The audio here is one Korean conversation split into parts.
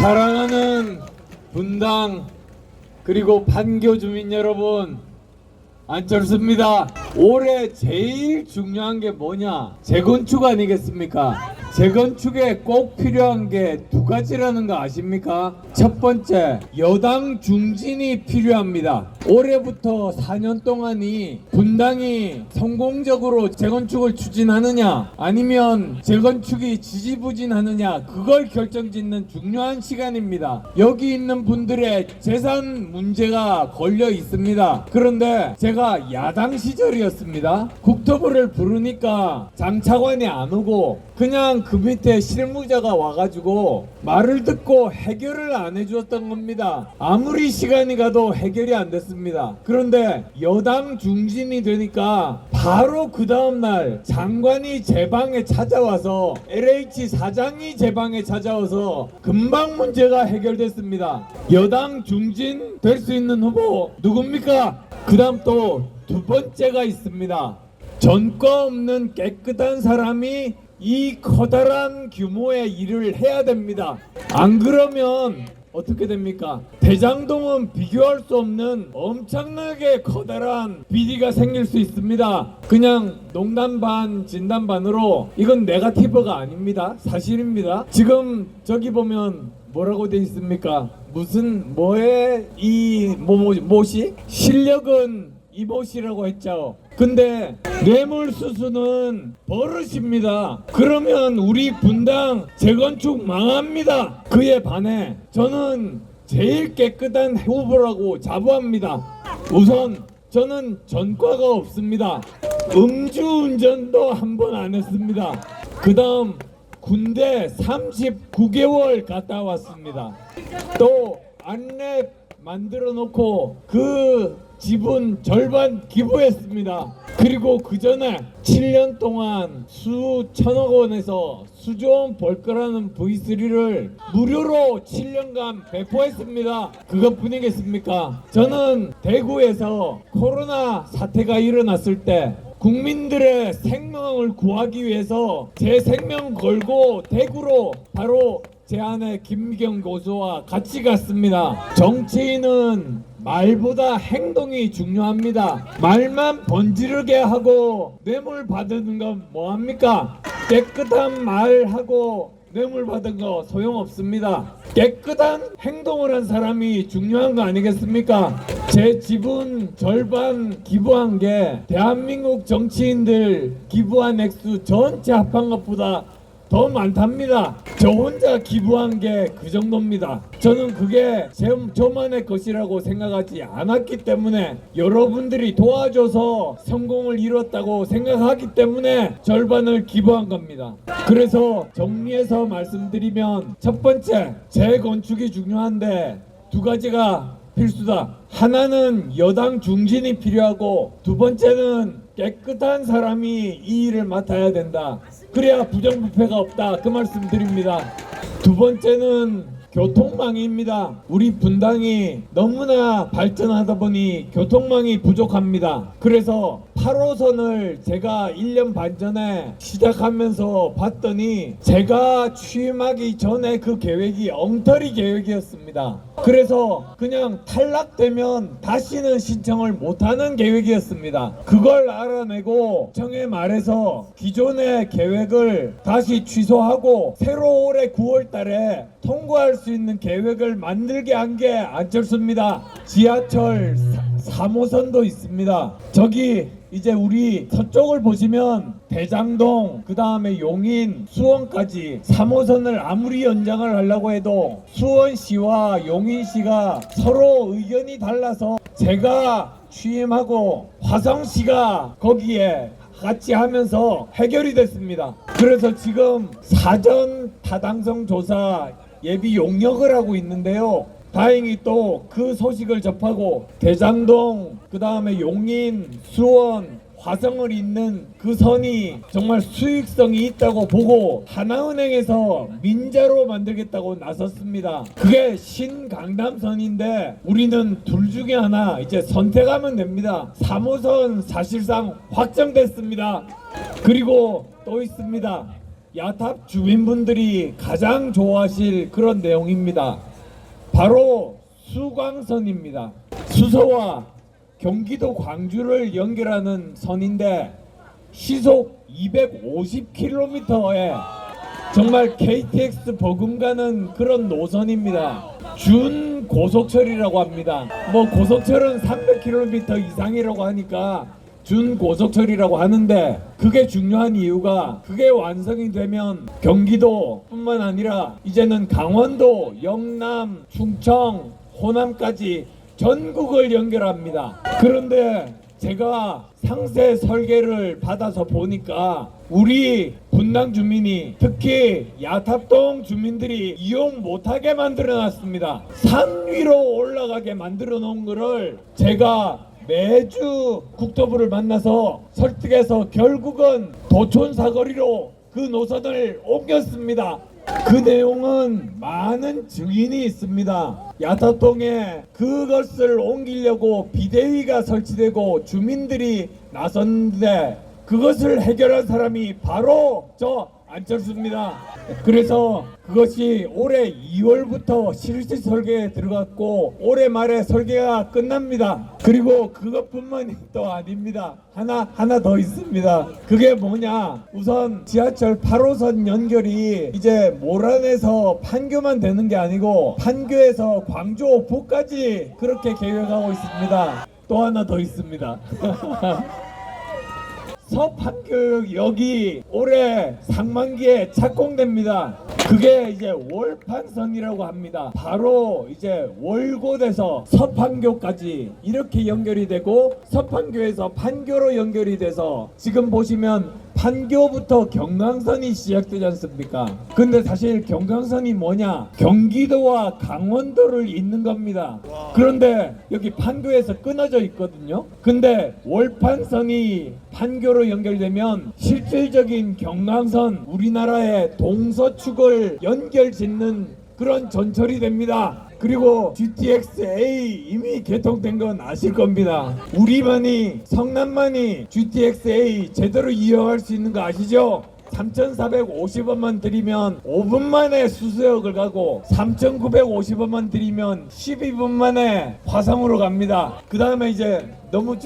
사랑하는 분당 그리고 판교 주민 여러분, 안철수입니다. 올해 제일 중요한 게 뭐냐? 재건축 아니겠습니까? 재건축에 꼭 필요한 게 두 가지라는 거 아십니까? 첫 번째, 여당 중진이 필요합니다. 올해부터 4년 동안이 분당이 성공적으로 재건축을 추진하느냐 아니면 재건축이 지지부진하느냐, 그걸 결정짓는 중요한 시간입니다. 여기 있는 분들의 재산 문제가 걸려 있습니다. 그런데 제가 야당 시절이었습니다. 국토부를 부르니까 장차관이 안 오고 그냥 그 밑에 실무자가 와가지고 말을 듣고 해결을 안 해주었던 겁니다. 아무리 시간이 가도 해결이 안 됐습니다. 그런데 여당 중진이 되니까 바로 그 다음날 장관이 제 방에 찾아와서 LH 사장이 제 방에 찾아와서 금방 문제가 해결됐습니다. 여당 중진 될 수 있는 후보 누굽니까? 그 다음 또 두 번째가 있습니다. 전과 없는 깨끗한 사람이 이 커다란 규모의 일을 해야 됩니다. 안 그러면 어떻게 됩니까? 대장동은 비교할 수 없는 엄청나게 커다란 비리가 생길 수 있습니다. 그냥 농담 반 진담 반으로 이건 네거티브가 아닙니다. 사실입니다. 지금 저기 보면 뭐라고 돼 있습니까? 무슨 뭐에 이 뭐시? 실력은 이모시라고 했죠. 근데 뇌물수수는 버릇입니다. 그러면 우리 분당 재건축 망합니다. 그에 반해 저는 제일 깨끗한 후보라고 자부합니다. 우선 저는 전과가 없습니다. 음주운전도 한 번 안 했습니다. 그 다음 군대 39개월 갔다 왔습니다. 또 안랩 만들어 놓고 그 지분 절반 기부했습니다. 그리고 그 전에 7년 동안 수천억 원에서 수조원 벌 거라는 V3를 무료로 7년간 배포했습니다. 그것뿐이겠습니까? 저는 대구에서 코로나 사태가 일어났을 때 국민들의 생명을 구하기 위해서 제 생명 걸고 대구로 바로 제 아내 김미경 교수와 같이 갔습니다. 정치인은 말보다 행동이 중요합니다. 말만 번지르게 하고 뇌물 받는 건 뭐합니까? 깨끗한 말하고 뇌물 받은 거 소용없습니다. 깨끗한 행동을 한 사람이 중요한 거 아니겠습니까? 제 지분 절반 기부한 게 대한민국 정치인들 기부한 액수 전체 합한 것보다 더 많답니다. 저 혼자 기부한 게 그 정도입니다. 저는 그게 저만의 것이라고 생각하지 않았기 때문에, 여러분들이 도와줘서 성공을 이뤘다고 생각하기 때문에 절반을 기부한 겁니다. 그래서 정리해서 말씀드리면, 첫 번째, 재건축이 중요한데 두 가지가 필수다. 하나는 여당 중진이 필요하고, 두 번째는 깨끗한 사람이 이 일을 맡아야 된다. 그래야 부정부패가 없다. 그 말씀 드립니다. 두 번째는 교통망입니다. 우리 분당이 너무나 발전하다 보니 교통망이 부족합니다. 그래서 8호선을 제가 1년 반 전에 시작하면서 봤더니 제가 취임하기 전에 그 계획이 엉터리 계획이었습니다. 그래서 그냥 탈락되면 다시는 신청을 못하는 계획이었습니다. 그걸 알아내고 청에 말해서 기존의 계획을 다시 취소하고 새로 올해 9월 달에 통과할 수 있는 계획을 만들게 한 게 안철수입니다. 지하철 3호선도 있습니다. 저기 이제 우리 서쪽을 보시면 대장동, 그 다음에 용인, 수원까지 3호선을 아무리 연장을 하려고 해도 수원시와 용인시가 서로 의견이 달라서 제가 취임하고 화성시가 거기에 같이 하면서 해결이 됐습니다. 그래서 지금 사전 타당성 조사 예비 용역을 하고 있는데요. 다행히 또 그 소식을 접하고 대장동, 그 다음에 용인, 수원, 화성을 잇는 그 선이 정말 수익성이 있다고 보고 하나은행에서 민자로 만들겠다고 나섰습니다. 그게 신강남선인데 우리는 둘 중에 하나 이제 선택하면 됩니다. 3호선 사실상 확정됐습니다. 그리고 또 있습니다. 야탑 주민분들이 가장 좋아하실 그런 내용입니다. 바로 수광선입니다. 수서와 경기도 광주를 연결하는 선인데 시속 250km에 정말 KTX 버금가는 그런 노선입니다. 준고속철이라고 합니다. 뭐 고속철은 300km 이상이라고 하니까 준고속철이라고 하는데, 그게 중요한 이유가 그게 완성이 되면 경기도뿐만 아니라 이제는 강원도, 영남, 충청, 호남까지 전국을 연결합니다. 그런데 제가 상세 설계를 받아서 보니까 우리 분당 주민이, 특히 야탑동 주민들이 이용 못하게 만들어 놨습니다. 산 위로 올라가게 만들어 놓은 거를 제가 매주 국토부를 만나서 설득해서 결국은 도촌 사거리로 그 노선을 옮겼습니다. 그 내용은 많은 증인이 있습니다. 야탑동에 그것을 옮기려고 비대위가 설치되고 주민들이 나섰는데 그것을 해결한 사람이 바로 저 안철수입니다. 그래서 그것이 올해 2월부터 실시 설계에 들어갔고 올해 말에 설계가 끝납니다. 그리고 그것뿐만이 또 아닙니다. 하나 더 있습니다. 그게 뭐냐? 우선 지하철 8호선 연결이 이제 모란에서 판교만 되는 게 아니고 판교에서 광주 오포까지 그렇게 계획하고 있습니다. 또 하나 더 있습니다. 서판교역이 올해 상반기에 착공됩니다. 그게 이제 월판선이라고 합니다. 바로 이제 월곶에서 서판교까지 이렇게 연결이 되고 서판교에서 판교로 연결이 돼서 지금 보시면 판교부터 경강선이 시작되지 않습니까? 근데 사실 경강선이 뭐냐? 경기도와 강원도를 잇는 겁니다. 그런데 여기 판교에서 끊어져 있거든요. 근데 월판선이 판교로 연결되면 실질적인 경강선, 우리나라의 동서축을 연결짓는 그런 전철이 됩니다. 그리고 GTX-A 이미 개통된 건 아실 겁니다. 우리만이, 성남만이 GTX-A 제대로 이용할 수 있는 거 아시죠? 3,450원만 들이면 5분 만에 수서역을 가고 3,950원만 들이면 12분 만에 화성으로 갑니다. 그 다음에 이제 너무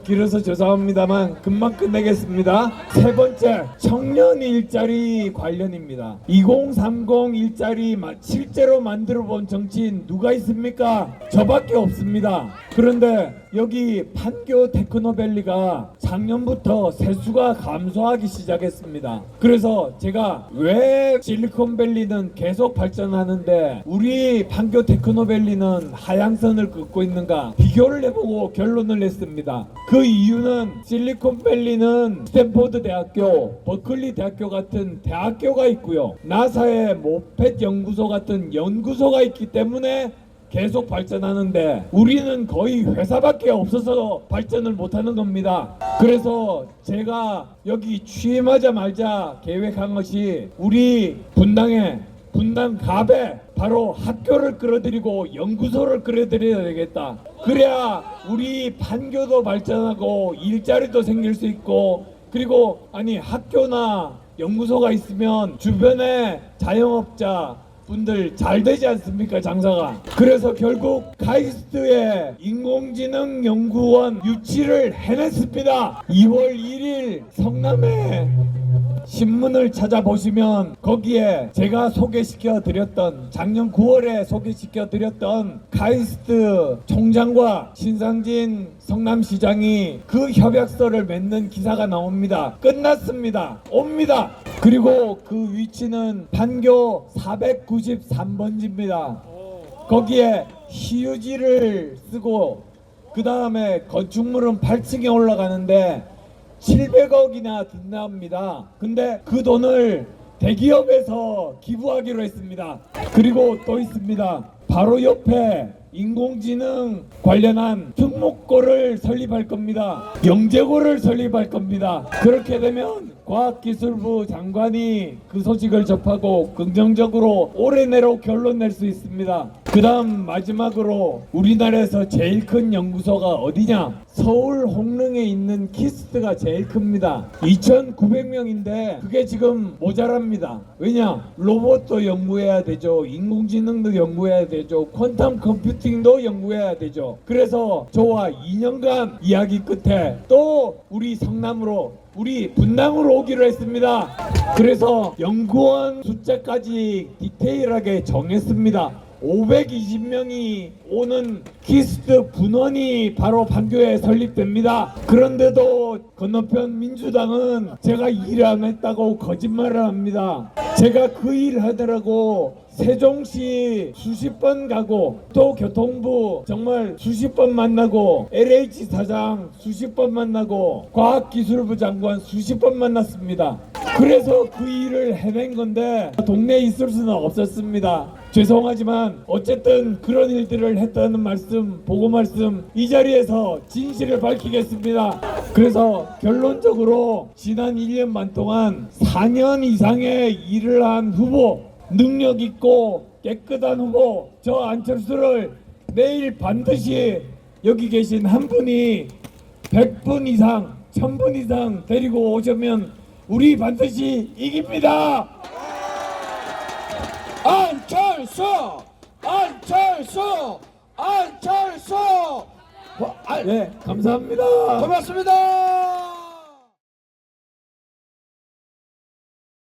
길어서 죄송합니다만 금방 끝내겠습니다. 세 번째, 청년 일자리 관련입니다. 2030 일자리 실제로 만들어 본 정치인 누가 있습니까? 저밖에 없습니다. 그런데 여기 판교 테크노밸리가 작년부터 세수가 감소하기 시작했습니다. 그래서 제가 왜 실리콘밸리는 계속 발전하는데 우리 판교 테크노밸리는 하향선을 긋고 있는가 비교를 해보고 결론을 냈습니다. 그 이유는 실리콘밸리는 스탠포드 대학교, 버클리 대학교 같은 대학교가 있고요. 나사의 모펫 연구소 같은 연구소가 있기 때문에 계속 발전하는데 우리는 거의 회사밖에 없어서 발전을 못하는 겁니다. 그래서 제가 여기 취임하자마자 계획한 것이 우리 분당 갑에 바로 학교를 끌어들이고 연구소를 끌어들여야 되겠다. 그래야 우리 판교도 발전하고 일자리도 생길 수 있고, 그리고 학교나 연구소가 있으면 주변에 자영업자 분들 잘 되지 않습니까, 장사가. 그래서 결국 카이스트의 인공지능연구원 유치를 해냈습니다. 2월 1일 성남에 신문을 찾아보시면 거기에 제가 소개시켜 드렸던, 작년 9월에 소개시켜 드렸던 카이스트 총장과 신상진 성남시장이 그 협약서를 맺는 기사가 나옵니다. 끝났습니다. 옵니다. 그리고 그 위치는 판교 493번지입니다. 거기에 희유지를 쓰고 그 다음에 건축물은 8층에 올라가는데 700억이나 든답니다. 근데 그 돈을 대기업에서 기부하기로 했습니다. 그리고 또 있습니다. 바로 옆에 인공지능 관련한 특목고를 설립할 겁니다. 영재고를 설립할 겁니다. 그렇게 되면 과학기술부 장관이 그 소식을 접하고 긍정적으로 올해 내로 결론 낼 수 있습니다. 그 다음 마지막으로 우리나라에서 제일 큰 연구소가 어디냐? 서울 홍릉에 있는 키스트가 제일 큽니다. 2,900명인데 그게 지금 모자랍니다. 왜냐? 로봇도 연구해야 되죠. 인공지능도 연구해야 되죠. 퀀텀 컴퓨팅도 연구해야 되죠. 그래서 저와 2년간 이야기 끝에 또 우리 성남으로 우리 분당으로 오기로 했습니다. 그래서 연구원 숫자까지 디테일하게 정했습니다. 520명이 오는 키스트 분원이 바로 판교에 설립됩니다. 그런데도 건너편 민주당은 제가 일 안 했다고 거짓말을 합니다. 제가 그 일 하느라고 세종시 수십 번 가고 또 교통부 정말 수십 번 만나고 LH 사장 수십 번 만나고 과학기술부 장관 수십 번 만났습니다. 그래서 그 일을 해낸 건데 동네에 있을 수는 없었습니다. 죄송하지만 어쨌든 그런 일들을 했다는 말씀, 보고 말씀 이 자리에서 진실을 밝히겠습니다. 그래서 결론적으로 지난 1년 반 동안 4년 이상의 일을 한 후보, 능력 있고 깨끗한 후보 저 안철수를 내일 반드시 여기 계신 한 분이 100분 이상, 1000분 이상 데리고 오시면 우리 반드시 이깁니다. 안철수! 안철수! 안철수! 네, 감사합니다. 고맙습니다.